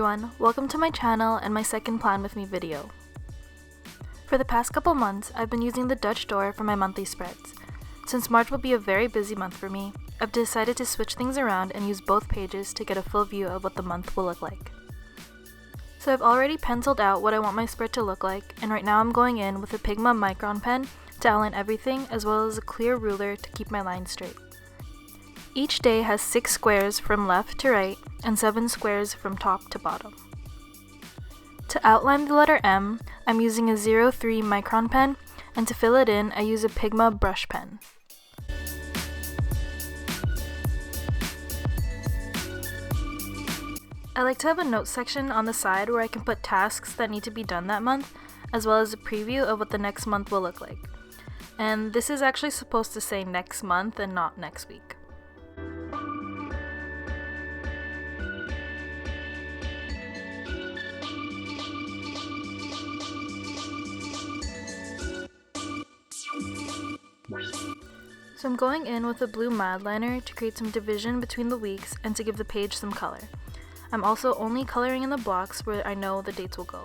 everyone, welcome to my channel and my second Plan With Me video. For the past couple months, I've been using the Dutch door for my monthly spreads. Since March will be a very busy month for me, I've decided to switch things around and use both pages to get a full view of what the month will look like. So I've already penciled out what I want my spread to look like, and right now I'm going in with a Pigma Micron pen to outline everything as well as a clear ruler to keep my lines straight. Each day has 6 squares from left to right and 7 squares from top to bottom. To outline the letter M, I'm using a 03 Micron pen, and to fill it in, I use a Pigma Brush Pen. I like to have a notes section on the side where I can put tasks that need to be done that month, as well as a preview of what the next month will look like. And this is actually supposed to say next month and not next week. So I'm going in with a blue Mildliner to create some division between the weeks and to give the page some color. I'm also only coloring in the blocks where I know the dates will go.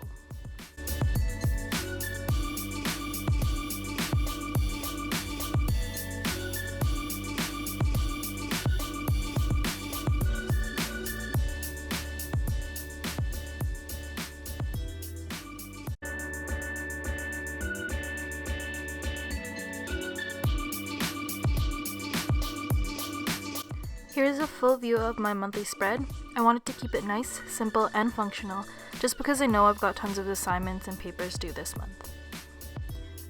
Here's a full view of my monthly spread. I wanted to keep it nice, simple, and functional, just because I know I've got tons of assignments and papers due this month.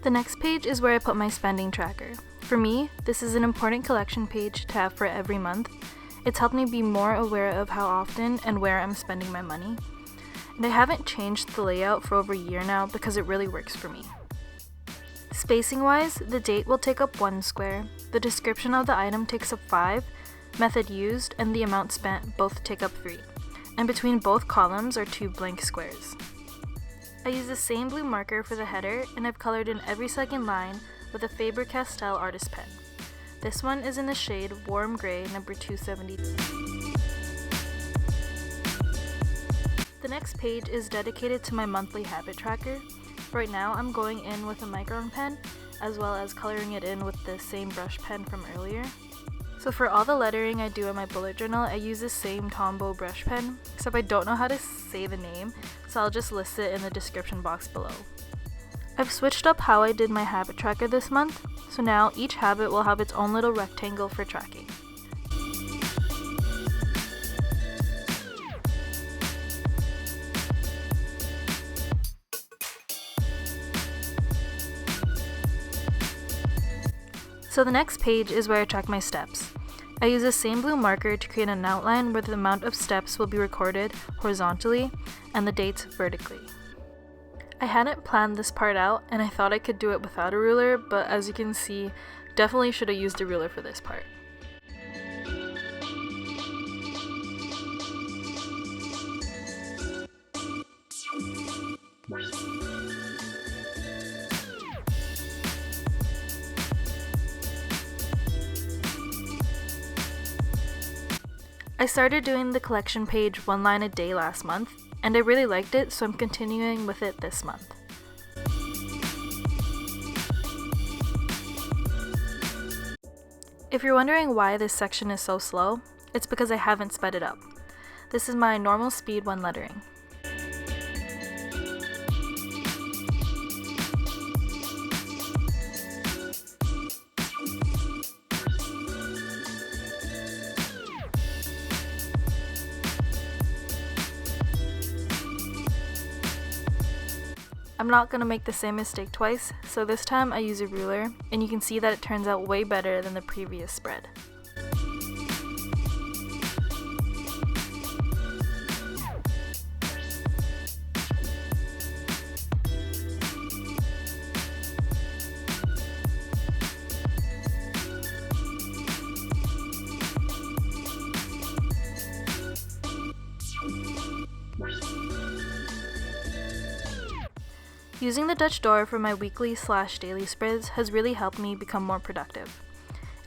The next page is where I put my spending tracker. For me, this is an important collection page to have for every month. It's helped me be more aware of how often and where I'm spending my money. And I haven't changed the layout for over a year now because it really works for me. Spacing-wise, the date will take up 1 square, the description of the item takes up 5, method used and the amount spent both take up 3, and between both columns are 2 blank squares. I use the same blue marker for the header, and I've colored in every second line with a Faber Castell artist pen. This one is in the shade Warm Gray number 272. The next page is dedicated to my monthly habit tracker. Right now I'm going in with a Micron pen, as well as coloring it in with the same brush pen from earlier. So for all the lettering I do in my bullet journal, I use the same Tombow brush pen, except I don't know how to say the name, so I'll just list it in the description box below. I've switched up how I did my habit tracker this month, so now each habit will have its own little rectangle for tracking. So the next page is where I track my steps. I use the same blue marker to create an outline where the amount of steps will be recorded horizontally and the dates vertically. I hadn't planned this part out and I thought I could do it without a ruler, but as you can see, definitely should have used a ruler for this part. I started doing the collection page 1 line a day last month, and I really liked it, so I'm continuing with it this month. If you're wondering why this section is so slow, it's because I haven't sped it up. This is my normal speed when lettering. I'm not going to make the same mistake twice, so this time I use a ruler, and you can see that it turns out way better than the previous spread. Using the Dutch door for my weekly/daily spreads has really helped me become more productive.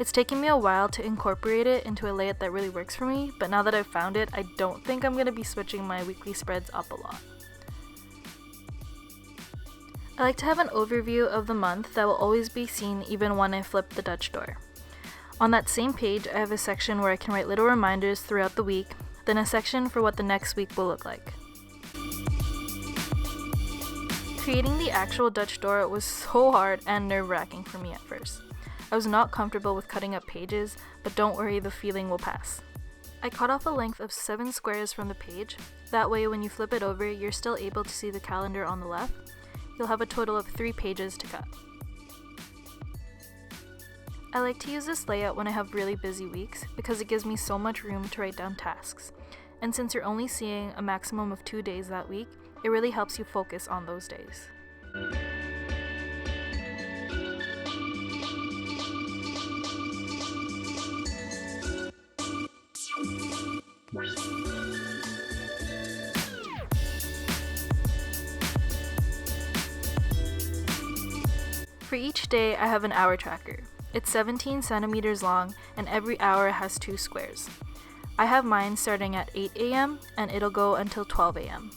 It's taken me a while to incorporate it into a layout that really works for me, but now that I've found it, I don't think I'm going to be switching my weekly spreads up a lot. I like to have an overview of the month that will always be seen even when I flip the Dutch door. On that same page, I have a section where I can write little reminders throughout the week, then a section for what the next week will look like. Creating the actual Dutch door was so hard and nerve-wracking for me at first. I was not comfortable with cutting up pages, but don't worry, the feeling will pass. I cut off a length of 7 squares from the page. That way when you flip it over, you're still able to see the calendar on the left. You'll have a total of 3 pages to cut. I like to use this layout when I have really busy weeks because it gives me so much room to write down tasks. And since you're only seeing a maximum of 2 days that week, it really helps you focus on those days. For each day, I have an hour tracker. It's 17 centimeters long, and every hour has 2 squares. I have mine starting at 8 a.m. and it'll go until 12 a.m.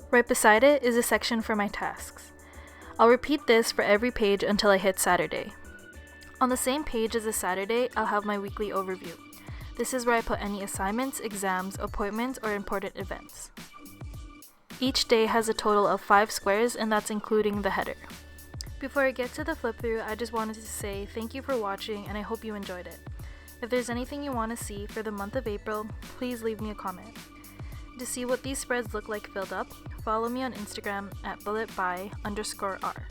Right beside it is a section for my tasks. I'll repeat this for every page until I hit Saturday. On the same page as the Saturday, I'll have my weekly overview. This is where I put any assignments, exams, appointments, or important events. Each day has a total of 5 squares, and that's including the header. Before I get to the flip through, I just wanted to say thank you for watching and I hope you enjoyed it. If there's anything you want to see for the month of April, please leave me a comment. To see what these spreads look like filled up, follow me on Instagram at bulletby_r.